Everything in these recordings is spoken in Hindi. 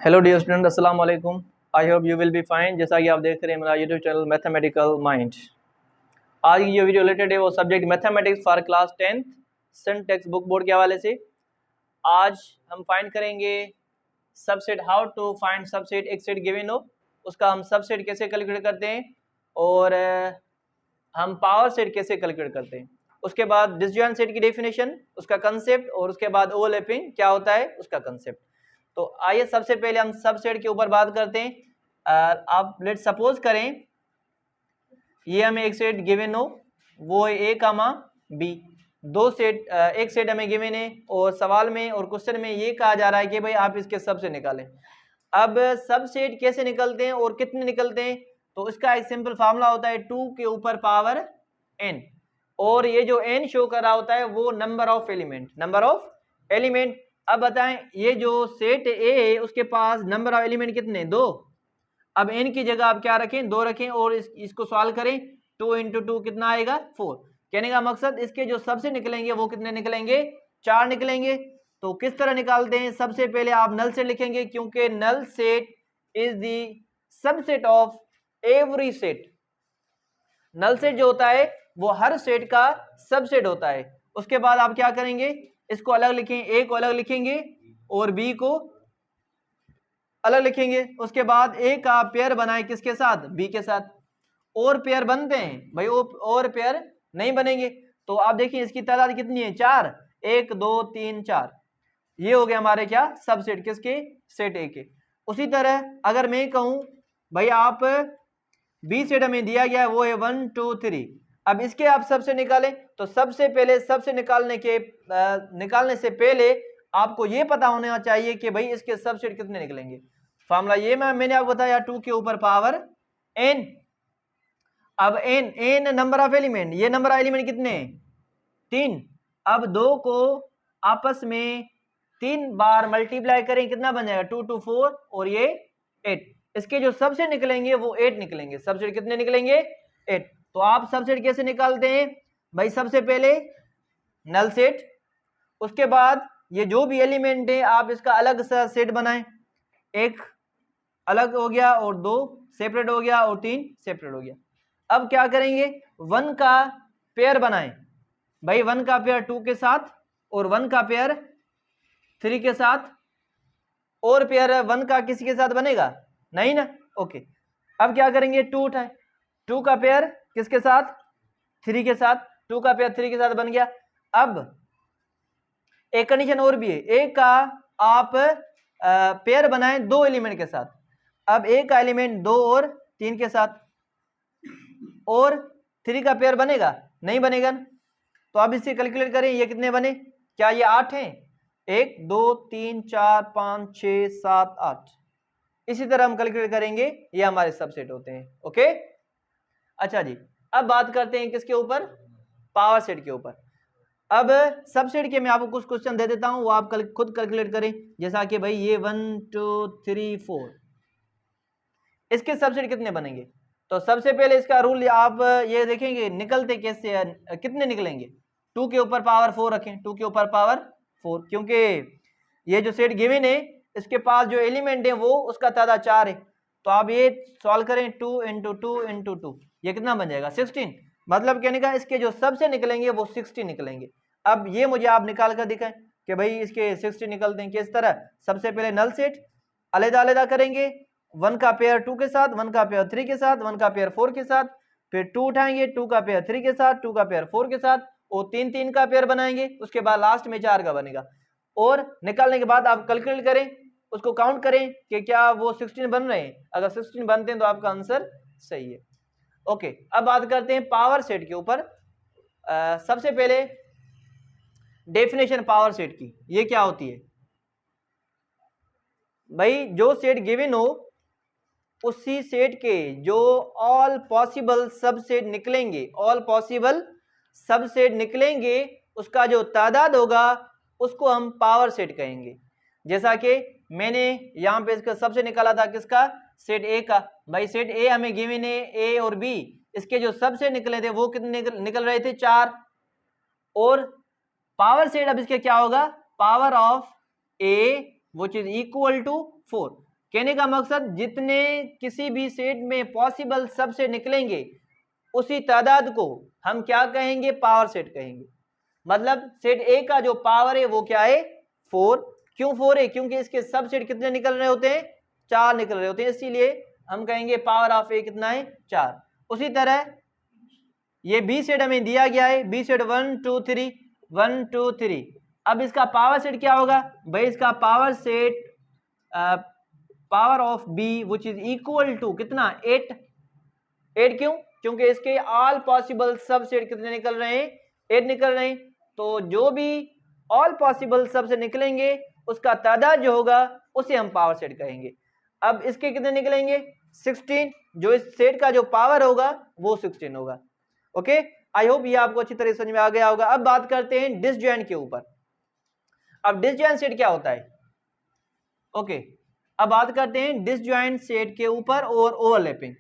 हेलो डियर स्टूडेंट, अस्सलाम वालेकुम। I hope you will be fine. जैसा कि आप देख रहे हैं मेरा यूट्यूब चैनल मैथमेटिकल माइंड। आज की जो वीडियो रिलेटेड है वो subject mathematics for class 10th sun text book board के हवाले से। आज हम फाइंड करेंगे subset, how to find subset एक सेट गिवन हो, उसका हम सबसेट कैसे कैलकुलेट करते हैं और हम पावर सेट कैसे कैलकुलेट करते हैं। उसके बाद डिसजॉइंट सेट की डेफिनेशन, उसका कंसेप्ट, और उसके बाद ओवरलैपिंग क्या होता है उसका कंसेप्ट। तो आइए सबसे पहले हम सबसेट के ऊपर बात करते हैं। आप लेट सपोज करें ये हमें एक सेट गिवन हो, वो है ए कामा बी। दो सेट, एक सेट हमें गिवन है और सवाल में और क्वेश्चन में ये कहा जा रहा है कि भाई आप इसके सबसे निकालें। अब सब सेट कैसे निकलते हैं और कितने निकलते हैं, तो इसका एक सिंपल फार्मूला होता है 2 के ऊपर पावर n, और ये जो n शो कर रहा होता है वो नंबर ऑफ एलिमेंट। अब बताएं ये जो सेट ए है उसके पास नंबर ऑफ एलिमेंट कितने, 2। अब n की जगह आप क्या रखें, 2 रखें और इसको सॉल्व करें। 2 इंटू 2 कितना आएगा, 4। कहने का मकसद इसके जो सबसे निकलेंगे वो कितने निकलेंगे, 4 निकलेंगे। तो किस तरह निकालते हैं, सबसे पहले आप नल सेट लिखेंगे, क्योंकि null set is the subset of every set. Null set जो होता है वो हर सेट का सबसेट होता है। उसके बाद आप क्या करेंगे, इसको अलग लिखेंगे, ए को अलग लिखेंगे और बी को अलग लिखेंगे। उसके बाद ए का पेयर बनाए किसके साथ, बी के साथ। और पेयर बनते हैं भाई, और पेयर नहीं बनेंगे। तो आप देखिए इसकी तादाद कितनी है, 4। 1 2 3 4, ये हो गया हमारे क्या, सबसेट किसके, सेट ए के। उसी तरह अगर मैं कहूं भाई आप बी सेट हमें दिया गया है वो है 1 2 3, अब इसके आप सबसे निकालें, तो सबसे पहले सबसे निकालने से पहले आपको ये पता होना चाहिए कि भाई इसके सबसेट कितने निकलेंगे। फार्मूला ये मैंने आपको बताया 2 के ऊपर पावर n। अब n नंबर ऑफ एलिमेंट, ये नंबर ऑफ एलिमेंट कितने, 3। अब 2 को आपस में 3 बार मल्टीप्लाई करें, कितना बन जाएगा, 2 2 4 और ये 8। इसके जो सबसे निकलेंगे वो 8 निकलेंगे। सबसेट कितने निकलेंगे, 8। तो आप सबसेट कैसे निकालते हैं भाई, सबसे पहले नल सेट, उसके बाद ये जो भी एलिमेंट है आप इसका अलग सा सेट बनाएं, एक अलग हो गया और 2 सेपरेट हो गया और 3 सेपरेट हो गया। अब क्या करेंगे, 1 का पेयर बनाएं भाई, 1 का पेयर 2 के साथ और 1 का पेयर 3 के साथ, और पेयर 1 का किसी के साथ बनेगा नहीं ना, ओके। अब क्या करेंगे, 2 उठाए, 2 का पेयर किसके साथ, 3 के साथ, 2 का पेयर 3 के साथ बन गया। अब एक कंडीशन और भी है, ए का आप पेयर बनाएं 2 एलिमेंट के साथ। अब ए का एलिमेंट 2 और 3 के साथ, और 3 का पेयर बनेगा नहीं बनेगा ना। तो आप इसे कैलकुलेट करें, ये कितने बने, क्या ये 8 हैं, 1 2 3 4 5 6 7 8। इसी तरह हम कैलकुलेट करेंगे, ये हमारे सबसेट होते हैं, ओके। अच्छा जी, अब बात करते हैं किसके ऊपर, पावर सेट के ऊपर। अब सबसेट के मैं आपको कुछ क्वेश्चन दे देता हूं, वो आप खुद कैलकुलेट करें। जैसा कि भाई ये 1 2 3 4, इसके सबसेट कितने बनेंगे। तो सबसे पहले इसका रूल आप ये देखेंगे निकलते कैसे हैं, कितने निकलेंगे। 2 के ऊपर पावर 4 रखें, 2 के ऊपर पावर 4, क्योंकि ये जो सेट गिवन है इसके पास जो एलिमेंट है वो उसका तादाद 4 है। तो आप ये सॉल्व करें, 2 इंटू 2 इंटू 2, ये कितना बन जाएगा, 16। मतलब कहने का इसके जो सबसे निकलेंगे वो 60 निकलेंगे। अब ये मुझे आप निकाल कर दिखाएं कि भाई इसके 60 निकलते हैं किस तरह। सबसे पहले नल सेट अलग अलग करेंगे, 1 का पेयर 2 के साथ, 1 का पेयर 3 के साथ, 1 का पेयर 4 के साथ, फिर 2 उठाएंगे, 2 का पेयर 3 के साथ, 2 का पेयर 4 के साथ, और 3 3 का पेयर बनाएंगे। उसके बाद लास्ट में 4 का बनेगा, और निकालने के बाद आप कैलकुलेट करें, उसको काउंट करें कि क्या वो 16 बन रहे हैं। अगर 16 बनते हैं तो आपका आंसर सही है, ओके। अब बात करते हैं पावर सेट के ऊपर। सबसे पहले डेफिनेशन पावर सेट की, ये क्या होती है भाई, जो सेट गिवन हो उसी सेट के जो ऑल पॉसिबल सबसेट निकलेंगे, ऑल पॉसिबल सबसेट निकलेंगे, उसका जो तादाद होगा उसको हम पावर सेट कहेंगे। जैसा कि मैंने यहाँ पे इसका सबसे निकाला था किसका, सेट ए का। भाई सेट ए हमें गिवन है, ए और बी, इसके जो सबसे निकले थे वो कितने निकल रहे थे, 4। और पावर सेट अब इसके क्या होगा, power of A which is equal to 4। कहने का मकसद जितने किसी भी सेट में पॉसिबल सबसेट निकलेंगे उसी तादाद को हम क्या कहेंगे, पावर सेट कहेंगे। मतलब सेट ए का जो पावर है वो क्या है, 4। क्यों 4 है, क्योंकि इसके सबसेट कितने निकल रहे होते हैं, 4 निकल रहे होते हैं, इसीलिए हम कहेंगे पावर ऑफ ए कितना है, 4। उसी तरह ये बी सेट हमें दिया गया है, बी सेट 1 2 3 1 2 3। अब इसका पावर सेट क्या होगा भाई, इसका power set power of B which is equal to कितना, 8। क्यों, क्योंकि इसके ऑल पॉसिबल सबसेट कितने निकल रहे हैं, 8 निकल रहे हैं। तो जो भी ऑल पॉसिबल सबसे निकलेंगे उसका तादाद जो होगा उसे हम पावर सेट कहेंगे। अब इसके कितने निकलेंगे, 16। जो इस सेट का जो पावर होगा वो 16 होगा। ओके, आई होप ये आपको अच्छी तरह समझ में आ गया होगा। अब बात करते हैं डिसजॉइंट के ऊपर। अब डिसजॉइंट सेट क्या होता है, ओके अब बात करते हैं डिसजॉइंट सेट के ऊपर और ओवरलैपिंग।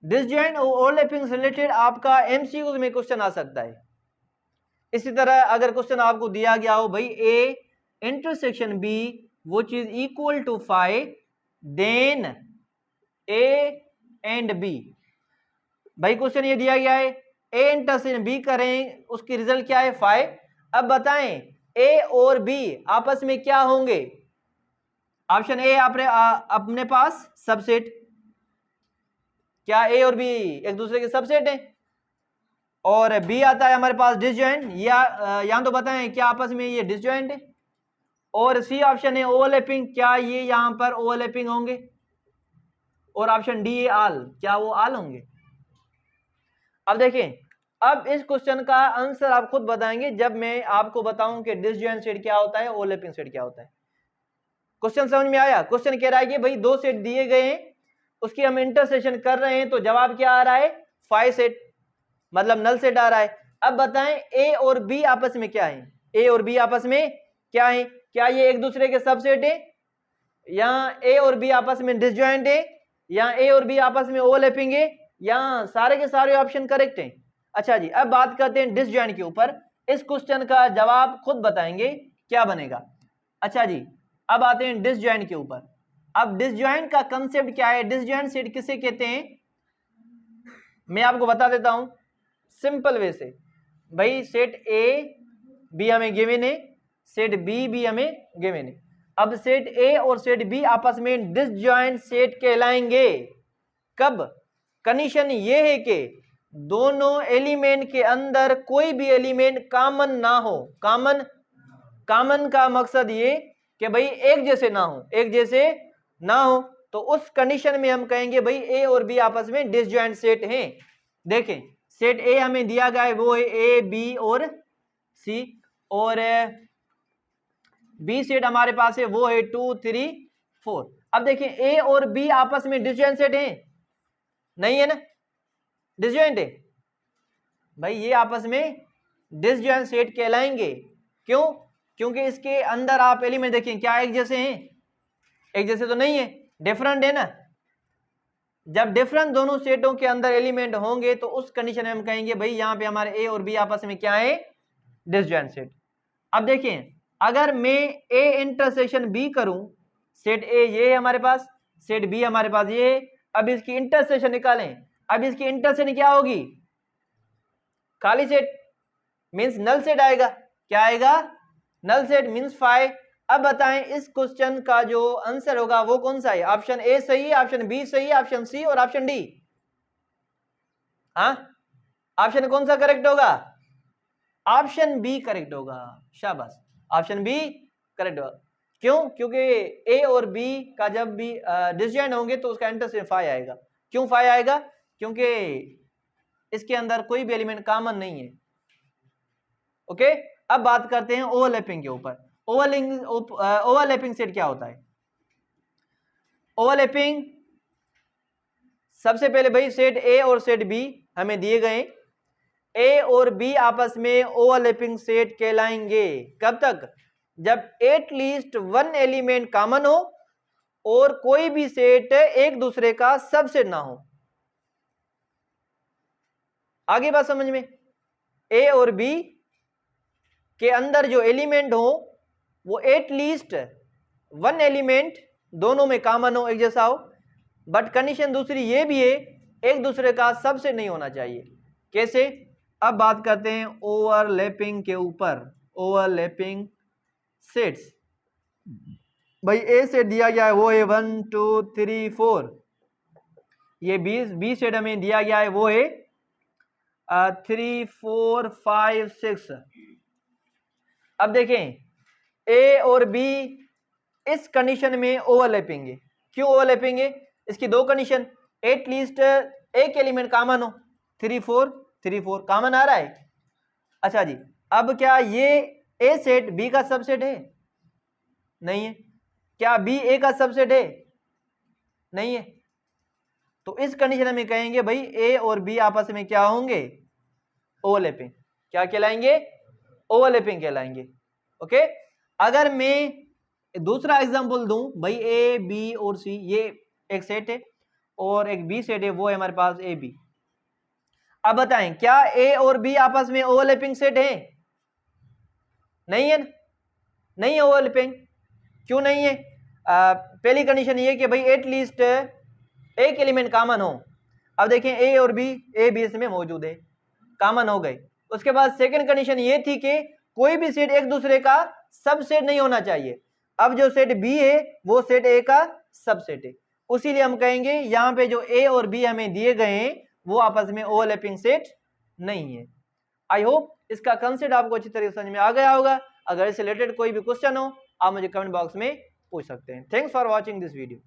डिसजॉइंट और ओवरलैपिंग से रिलेटेड आपका एमसीक्यूज में क्वेश्चन आ सकता है। इसी तरह अगर क्वेश्चन आपको दिया गया हो भाई A intersection B which is equal to 5 then A and B. भाई क्वेश्चन ये दिया गया है ए इंटरसेक्शन बी करें, उसकी रिजल्ट क्या है 5। अब बताएं ए और बी आपस में क्या होंगे। ऑप्शन ए अपने पास सबसेट, क्या ए और बी एक दूसरे के सबसेट हैं, और बी आता है हमारे पास डिसजॉइंट, या तो बताएं क्या आपस में ये डिसजॉइंट है, और सी ऑप्शन है ओवरलैपिंग, क्या ये यहां पर ओवरलैपिंग होंगे, और ऑप्शन डी है आल, क्या वो आल होंगे। अब देखें, अब इस क्वेश्चन का आंसर आप खुद बताएंगे जब मैं आपको बताऊं कि डिसजॉइंट सेट क्या होता है, ओवरलैपिंग सेट क्या होता है। क्वेश्चन समझ में आया। क्वेश्चन कह रहा है कि भाई दो सेट दिए गए हैं, उसकी हम इंटरसेक्शन कर रहे हैं, तो जवाब क्या आ रहा है 5 सेट, मतलब नल सेट आ रहा है। अब बताएं ए और बी आपस में क्या है, ए और बी आपस में क्या है, क्या ये एक दूसरे के सबसेट है, या ए और बी आपस में डिसजॉइंट है, या ए और बी आपस में ओवरलैपिंग है, या सारे के सारे ऑप्शन करेक्ट हैं। अच्छा जी, अब बात करते हैं डिसजॉइंट के ऊपर। इस क्वेश्चन का जवाब खुद बताएंगे क्या बनेगा। अच्छा जी, अब आते हैं डिसजॉइंट के ऊपर। अब डिसजॉइंट का कंसेप्ट क्या है, डिसजॉइंट सेट किसे कहते हैं, मैं आपको बता देता हूं सिंपल वे से। भाई सेट ए बी हमें गिवन है, सेट बी भी हमें गिवन है। अब सेट ए और सेट बी आपस में डिसजॉइंट सेट कहलाएंगे कब, कंडीशन ये है कि दोनों एलिमेंट के अंदर कोई भी एलिमेंट कॉमन ना हो। कॉमन का मकसद ये कि भाई एक जैसे ना हो, एक जैसे ना हो, तो उस कंडीशन में हम कहेंगे भाई ए और बी आपस में डिसजॉइंट सेट हैं। देखें सेट ए हमें दिया गया है वो है ए बी और सी, और बी सेट हमारे पास है वो है 2 3 4। अब देखें ए और बी आपस में डिसजॉइंट सेट है, नहीं है ना, डिसजॉइंट है भाई, ये आपस में डिसजॉइंट सेट कहलाएंगे। क्यों, क्योंकि इसके अंदर आप एलिमेंट देखें क्या एक जैसे हैं, एक जैसे तो नहीं है, डिफरेंट है ना। जब डिफरेंट दोनों सेटों के अंदर एलिमेंट होंगे तो उस कंडीशन में हम कहेंगे भाई यहां पे हमारे ए और बी आपस में क्या है, डिसजॉइंट सेट। अब देखें अगर मैं ए इंटरसेक्शन बी करूं, सेट ए ये है हमारे पास, सेट बी हमारे पास ये है, अब इसकी इंटरसेक्शन निकालें। अब इसकी इंटरसेक्शन क्या होगी, खाली सेट मींस नल सेट आएगा, क्या आएगा, नल सेट मींस 5। अब बताएं इस क्वेश्चन का जो आंसर होगा वो कौन सा है, ऑप्शन ए सही है, ऑप्शन बी सही है, ऑप्शन सी और ऑप्शन डी। हाँ, ऑप्शन कौन सा करेक्ट होगा, ऑप्शन बी करेक्ट होगा, शाबाश, ऑप्शन बी करेक्ट होगा। क्यों, क्योंकि ए और बी का जब भी डिसजॉइंट होंगे तो उसका इंटरसेक्शन 5 आएगा। क्यों 5 आएगा, क्योंकि इसके अंदर कोई भी एलिमेंट कॉमन नहीं है। ओके, अब बात करते हैं ओवरलैपिंग के ऊपर। ओवरलैपिंग सेट क्या होता है। ओवरलैपिंग सबसे पहले भाई सेट ए और सेट बी हमें दिए गए, ए और बी आपस में ओवरलैपिंग सेट कहलाएंगे कब तक, जब एटलीस्ट वन एलिमेंट कॉमन हो और कोई भी सेट एक दूसरे का सबसेट ना हो। आगे बात समझ में, ए और बी के अंदर जो एलिमेंट हो वो एटलीस्ट वन एलिमेंट दोनों में कॉमन हो, एक जैसा हो। बट कंडीशन दूसरी ये भी है, एक दूसरे का सबसेट नहीं होना चाहिए। कैसे? अब बात करते हैं ओवरलैपिंग के ऊपर, ओवरलैपिंग सेट्स। भाई ए सेट दिया गया है वो है 1 2 3 4, ये बी सेट हमें दिया गया है वो है 3 4 5 6। अब देखें ए और बी इस कंडीशन में ओवरलैपिंग है। क्यों ओवरलैपिंग है? इसकी दो कंडीशन, एटलीस्ट एक एलिमेंट कॉमन हो, 3 4 3 4 कॉमन आ रहा है। अच्छा जी, अब क्या ये ए सेट बी का सबसेट है? नहीं है। क्या बी ए का सबसेट है? नहीं है। तो इस कंडीशन में कहेंगे भाई ए और बी आपस में क्या होंगे? ओवरलैपिंग। क्या कहलाएंगे? ओवरलैपिंग कहलाएंगे। ओके। अगर मैं दूसरा एग्जांपल दूं, भाई ए बी और सी ये एक सेट है और एक बी सेट है, वो है हमारे पास ए बी। अब बताएं क्या ए और बी आपस में ओवरलैपिंग सेट है? नहीं है ना, नहीं है ओवरलैपिंग। क्यों नहीं है? पहली कंडीशन ये कि भाई एटलीस्ट एक एलिमेंट कॉमन हो। अब देखें ए और बी, ए बी इसमें मौजूद है, कॉमन हो गए। उसके बाद सेकंड कंडीशन ये थी कि कोई भी सेट एक दूसरे का सबसेट नहीं होना चाहिए। अब जो सेट बी है वो सेट ए का सबसेट है, उसीलिए हम कहेंगे यहां पे जो ए और बी हमें दिए गए हैं वो आपस में ओवरलैपिंग सेट नहीं है। आई होप इसका कंसेप्ट आपको अच्छी तरीके से समझ में आ गया होगा। अगर इससे रिलेटेड कोई भी क्वेश्चन हो आप मुझे कमेंट बॉक्स में पूछ सकते हैं। Thanks for watching this video.